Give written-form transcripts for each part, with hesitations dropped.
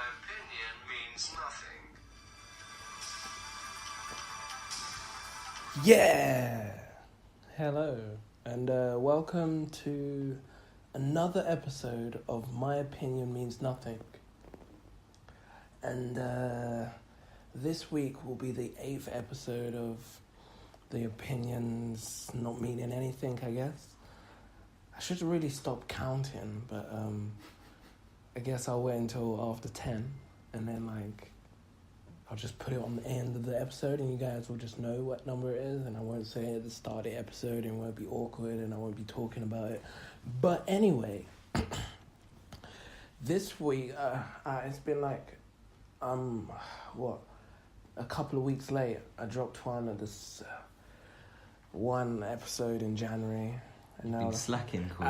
opinion means nothing. Yeah! Hello, and welcome to another episode of My Opinion Means Nothing. And this week will be the 8th episode of the opinions not meaning anything, I guess. I should really stop counting, but I guess I'll wait until after 10, and then I'll just put it on the end of the episode, and you guys will just know what number it is, and I won't say it at the start of the episode, and it won't be awkward, and I won't be talking about it. But anyway, this week, it's been a couple of weeks late. I dropped one episode in January. And now been slacking, Corey.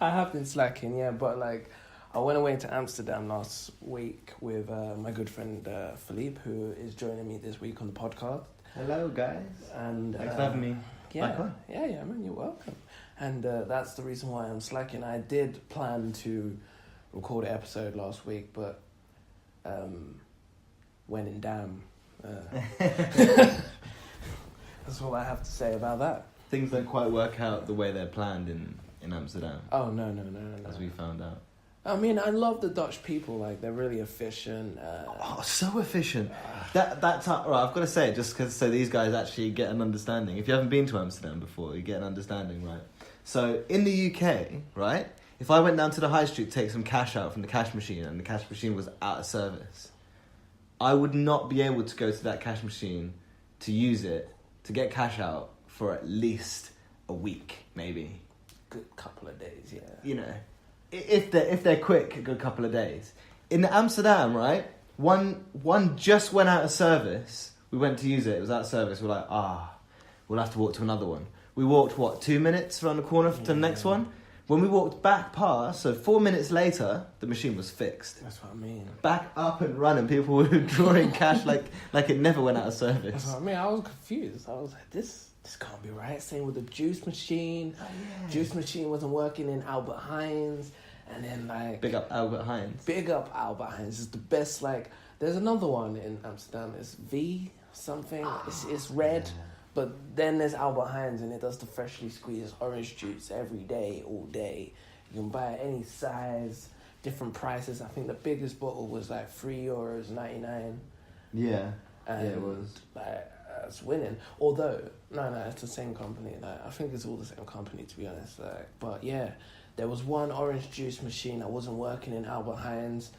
I have been slacking, yeah, but I went away to Amsterdam last week with my good friend Philippe, who is joining me this week on the podcast. Hello, guys. And thanks for having me. Yeah, man, you're welcome. And that's the reason why I'm slacking. I did plan to record an episode last week, but when in damn. That's all I have to say about that. Things don't quite work out the way they're planned in Amsterdam. Oh, no. As we found out. I mean, I love the Dutch people. They're really efficient. So efficient. That's right. I've got to say it just so these guys actually get an understanding. If you haven't been to Amsterdam before, you get an understanding, right? So in the UK, right, if I went down to the high street to take some cash out from the cash machine and the cash machine was out of service, I would not be able to go to that cash machine to use it to get cash out for at least a week, maybe. Good couple of days, yeah. You know, if they're quick, a good couple of days. In Amsterdam, right, one just went out of service. We went to use it. It was out of service. We're like, we'll have to walk to another one. We walked, 2 minutes around the corner to the next one? When we walked back past, so 4 minutes later, the machine was fixed. That's what I mean. Back up and running. People were drawing cash like it never went out of service. That's what I mean. I was confused. I was like, this can't be right. Same with the juice machine. Oh, yeah. Juice machine wasn't working in Albert Heijn's. And then Big up Albert Heijn's. Big up Albert Heijn's is the best. There's another one in Amsterdam. It's V something. It's red. Yeah. But then there's Albert Heijn's, and it does the freshly squeezed orange juice every day, all day. You can buy it any size, different prices. I think the biggest bottle was €3.99. Yeah, and it was. It's winning. Although, no, it's the same company. I think it's all the same company, to be honest. But yeah, there was one orange juice machine that wasn't working in Albert Heijn's.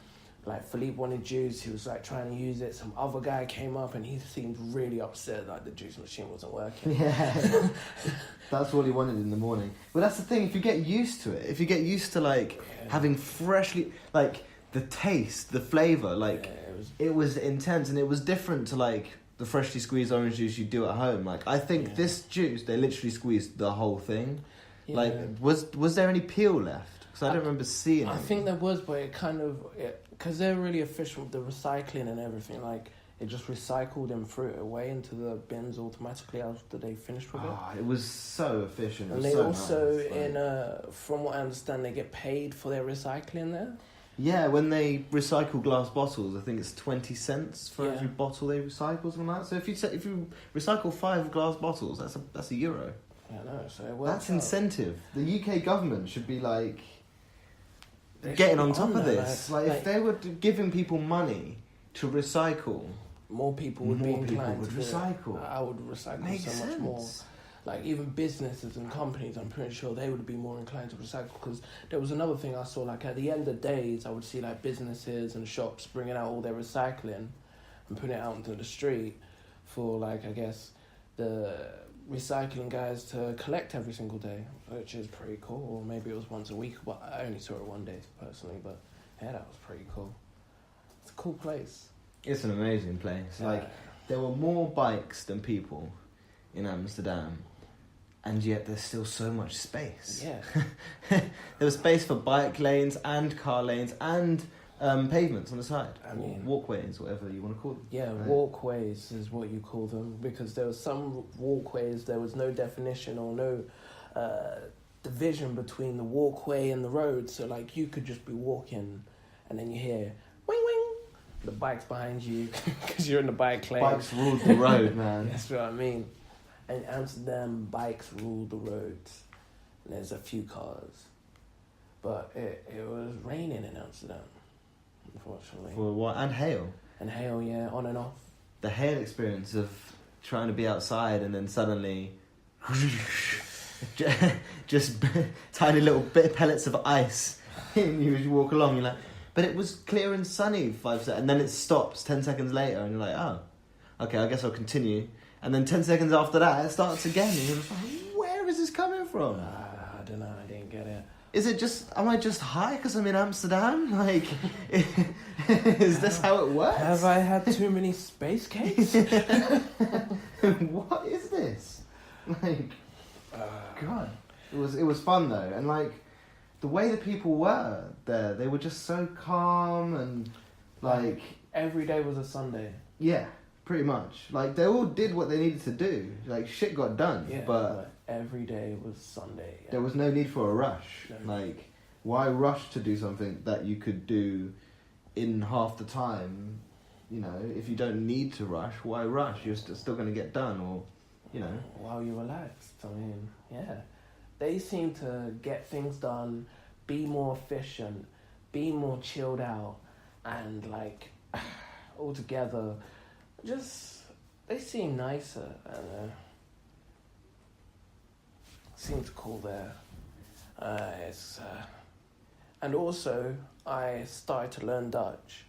Philippe wanted juice, he was trying to use it. Some other guy came up and he seemed really upset the juice machine wasn't working. Yeah, that's all he wanted in the morning. But that's the thing, if you get used to it, if you get used to having freshly, the taste, the flavour, it was intense, and it was different to the freshly squeezed orange juice you do at home. I think this juice, they literally squeezed the whole thing. Yeah. Was there any peel left? Because I don't remember seeing it. I think there was, but it kind of... Because they're really efficient with the recycling and everything, it just recycled and threw it away into the bins automatically after they finished with it. It was so efficient. And they also, from what I understand, they get paid for their recycling there. Yeah, when they recycle glass bottles, I think it's 20 cents for every bottle they recycle, something like that. So if you recycle 5 glass bottles, that's €1. Yeah, I know. So that's incentive. The UK government should be getting on top of this. If they were giving people money to recycle, more people would be inclined to recycle. I would recycle much more. Even businesses and companies, I'm pretty sure they would be more inclined to recycle. Because there was another thing I saw, at the end of days, I would see businesses and shops bringing out all their recycling and putting it out into the street for I guess the recycling guys to collect every single day, which is pretty cool. Or maybe it was once a week, but I only saw it one day personally. But yeah, that was pretty cool. It's a cool place. It's an amazing place. There were more bikes than people in Amsterdam, and yet there's still so much space. Yeah. There was space for bike lanes and car lanes and pavements on the side. Walkways, whatever you want to call them. Yeah, right? Walkways is what you call them, because there were some walkways, there was no definition or no division between the walkway and the road. So like you could just be walking, and then you hear wing wing, the bike's behind you because you're in the bike lane. Bikes ruled the road, man. That's what I mean. In Amsterdam, bikes rule the roads. And there's a few cars. But it was raining in Amsterdam, unfortunately. For what? And hail. And hail, yeah, on and off. The hail experience of trying to be outside and then suddenly just tiny little pellets of ice. And you walk along, you're like, but it was clear and sunny 5 seconds, and then it stops 10 seconds later, and you're like, oh, okay, I guess I'll continue. And then 10 seconds after that, it starts again, and you're just like, where is this coming from? I don't know, I didn't get it. Is it just, am I just high because I'm in Amsterdam? Like, is this how it works? Have I had too many space cakes? What is this? Like, God. It was fun though, and like, the way the people were there, they were just so calm and like... Every day was a Sunday. Yeah, pretty much. Like, they all did what they needed to do. Like, shit got done, Yeah, but every day was Sunday. Yeah. there was no need for a rush. No. Like, why rush to do something that you could do in half the time? You know, if you don't need to rush, why rush? You're still going to get done, or, you know. While you relaxed. I mean, yeah. They seem to get things done, be more efficient, be more chilled out, and like, altogether, just, they seem nicer. Seems cool there. And also, I started to learn Dutch,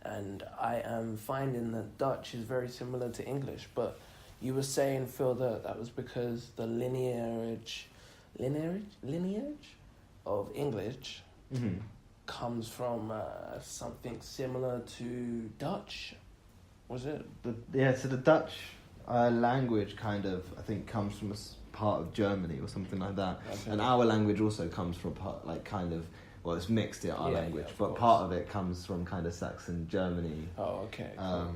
and I am finding that Dutch is very similar to English, but you were saying, Phil, that was because the lineage of English comes from something similar to Dutch, was it? So the Dutch language kind of, I think, comes from part of Germany or something like that. Okay. And our language also comes from part, like, kind of, well, it's mixed in our language, but course. part of it comes from kind of Saxon Germany. Oh, okay. Cool.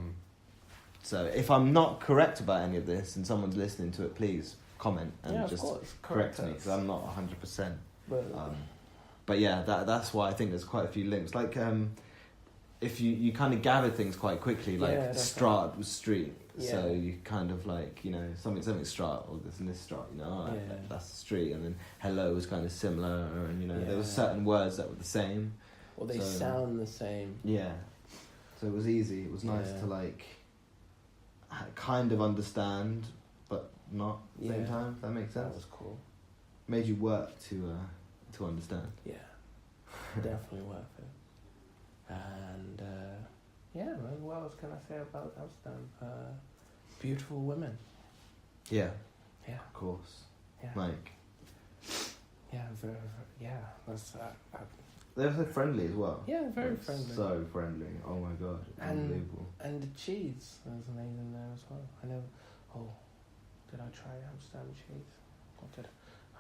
So if I'm not correct about any of this and someone's listening to it, please comment and just correct me, because I'm not 100%. But yeah, that's why I think there's quite a few links. Like, if you kind of gather things quite quickly, like Straat was street, so you kind of like, you know, something Straat, or this and this Straat, you know, that's the street, and then hello was kind of similar, and you know, there were certain words that were the same. Or they sound the same. Yeah. So it was easy. It was nice to like kind of understand, but not at the same time. If that makes sense. That was cool. Made you work to understand. Yeah, definitely worth it. And man, what else can I say about Amsterdam? Beautiful women. Yeah. Yeah. Of course. Yeah. Like. Yeah, very, yeah. That's. They're so friendly as well. Yeah, very like, friendly. So friendly. Oh my god, unbelievable. And the cheese was amazing there as well. I know. Oh, did I try Amsterdam cheese? What did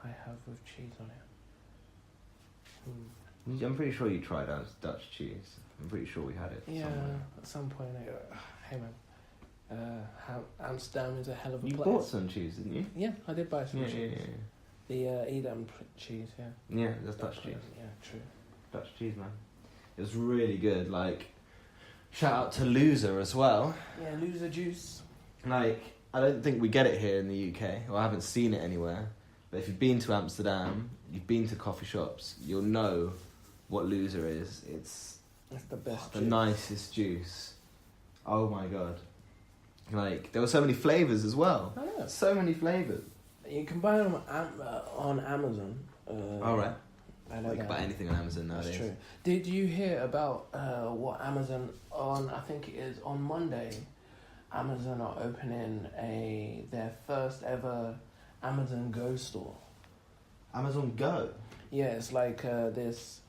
I have with cheese on it? I'm pretty sure you tried Dutch cheese. I'm pretty sure we had it. Yeah, somewhere. at some point. Hey man, Amsterdam is a hell of a you place. You bought some cheese, didn't you? Yeah, I did buy some cheese. Yeah. The Edam cheese, yeah. Yeah, that's Dutch cheese. Yeah, true. Dutch cheese, man. It was really good. Like, shout out to Loser as well. Yeah, Loser juice. Like, I don't think we get it here in the UK, or I haven't seen it anywhere. But if you've been to Amsterdam, you've been to coffee shops, you'll know what Loser is. It's the best. The nicest juice. Oh my god! Like, there were so many flavors as well. I know. So many flavors. You can buy them on Amazon. All right. I know you can buy anything on Amazon nowadays. That's true. Did you hear about what Amazon I think it is on Monday, Amazon are opening their first ever Amazon Go store. Amazon Go? Yeah, it's like this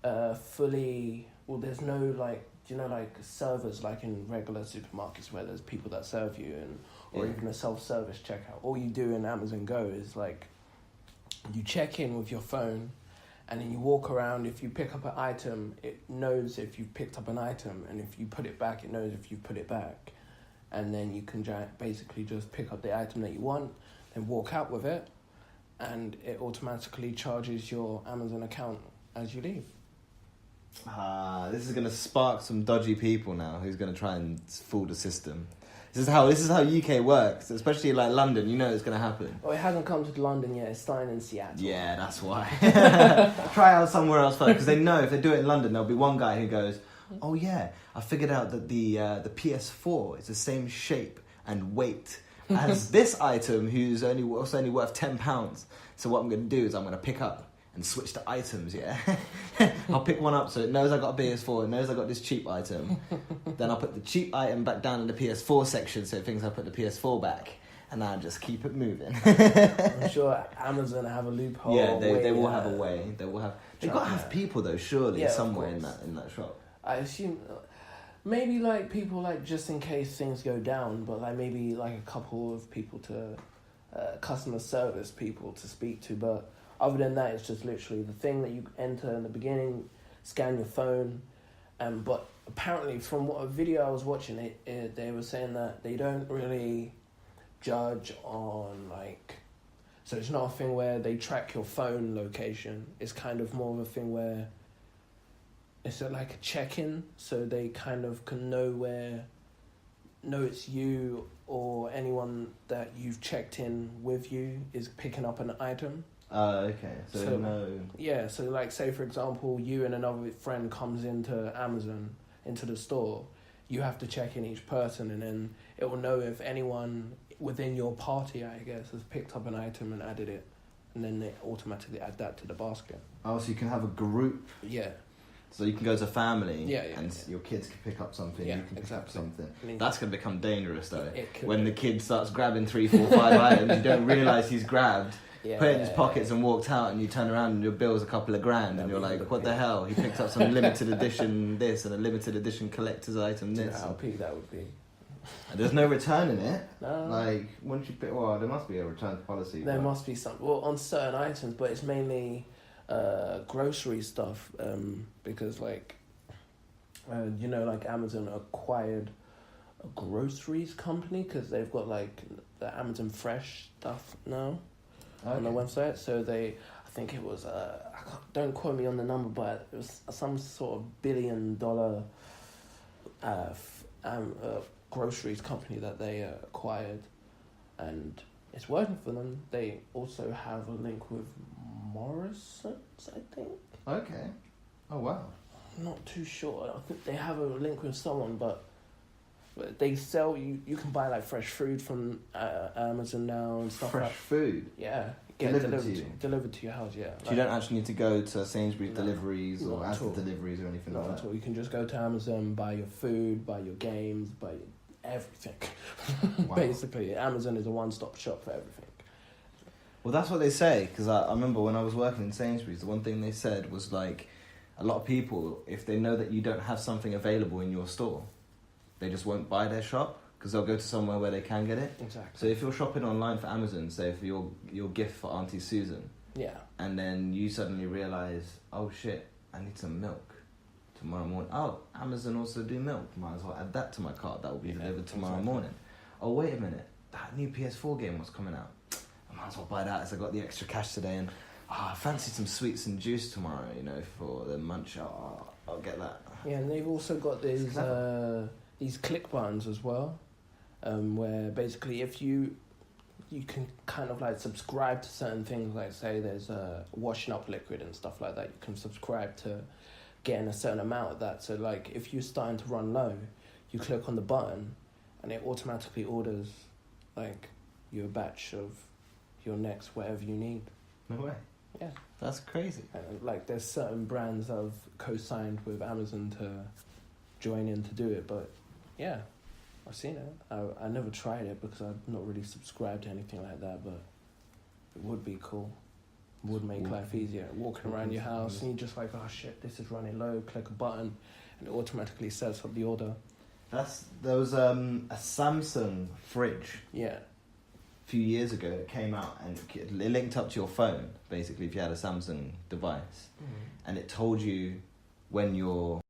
fully... Well, there's no, like, you know, like servers like in regular supermarkets where there's people that serve you, or even a self-service checkout. All you do in Amazon Go is, like, you check in with your phone, and then you walk around. If you pick up an item, it knows if you've picked up an item, and if you put it back, it knows if you've put it back. And then you can basically just pick up the item that you want, then walk out with it, and it automatically charges your Amazon account as you leave. This is going to spark some dodgy people now who's going to try and fool the system. This is how UK works, especially like London. You know it's going to happen. Oh, it hasn't come to London yet. It's starting in Seattle. Yeah, that's why. Try out somewhere else first, because they know if they do it in London, there'll be one guy who goes, "Oh yeah, I figured out that the PS4 is the same shape and weight as this item, who's only worth £10. So what I'm going to do is I'm going to pick up and switch the items, yeah? I'll pick one up so it knows I got a PS4, it knows I got this cheap item. Then I'll put the cheap item back down in the PS4 section so it thinks I put the PS4 back. And I'll just keep it moving." I'm sure Amazon have a loophole. Yeah, they will have a way. They've got to have people though, surely, somewhere in that shop. I assume maybe like people like just in case things go down, but like maybe like a couple of people to customer service people to speak to, but other than that, it's just literally the thing that you enter in the beginning, scan your phone, but apparently from what a video I was watching, they were saying that they don't really judge on like, so it's not a thing where they track your phone location. It's kind of more of a thing where it's like a check-in, so they kind of can know it's you or anyone that you've checked in with you is picking up an item. Okay. So no. Yeah, so like say for example, you and another friend comes into Amazon, into the store, you have to check in each person and then it will know if anyone within your party, I guess, has picked up an item and added it, and then they automatically add that to the basket. Oh, so you can have a group. Yeah. So you can go to family and your kids can pick up something, you can pick up something. That's going to become dangerous though. When the kid starts grabbing 3, 4, 5 items, you don't realise he's grabbed, put it in his pockets and walked out, and you turn around and your bill's a couple of grand and you're like, what the hell? He picked up some limited edition this and a limited edition collector's item this. Do you know how peak that would be? And there's no return in it. No. Like, once you pick, well, there must be a return policy. There must be some, well, on certain items, but it's mainly grocery stuff, because like like Amazon acquired a groceries company because they've got like the Amazon Fresh stuff now on the website. So I think it was don't quote me on the number, but it was some sort of $1 billion groceries company that they acquired, and it's working for them. They also have a link with Morrison's, I think. Okay. Oh wow. I'm not too sure. I think they have a link with someone, but they sell you can buy like fresh food from Amazon now and stuff. Fresh food. Yeah. Delivered to you. Delivered to your house. Yeah. So you don't actually need to go to Sainsbury's deliveries or Asda deliveries or anything like that. Not at all. You can just go to Amazon, buy your food, buy your games, buy everything. Wow. Basically, Amazon is a one-stop shop for everything. Well, that's what they say, because I remember when I was working in Sainsbury's, the one thing they said was like, a lot of people, if they know that you don't have something available in your store, they just won't buy their shop, because they'll go to somewhere where they can get it. Exactly. So if you're shopping online for Amazon, say for your gift for Auntie Susan, and then you suddenly realise, oh shit, I need some milk tomorrow morning. Oh, Amazon also do milk. Might as well add that to my cart. That will be delivered tomorrow morning. Oh, wait a minute. That new PS4 game was coming out. I might as well buy that as I got the extra cash today. And I fancy some sweets and juice tomorrow, for the munch. I'll get that. Yeah, and they've also got these click buttons as well, where basically if you can kind of like subscribe to certain things, like say there's washing up liquid and stuff like that. You can subscribe to getting a certain amount of that. So like if you're starting to run low, you click on the button and it automatically orders like your batch of your next whatever you need. No way. Yeah. That's crazy. And like there's certain brands that have co-signed with Amazon to join in to do it, but yeah, I've seen it. I never tried it because I'm not really subscribed to anything like that, but it would be cool. Would make life easier. Walking around your house and you're just like, oh shit, this is running low, click a button and it automatically sets up the order. There was a Samsung fridge. Yeah. A few years ago it came out and it linked up to your phone, basically, if you had a Samsung device. And it told you when your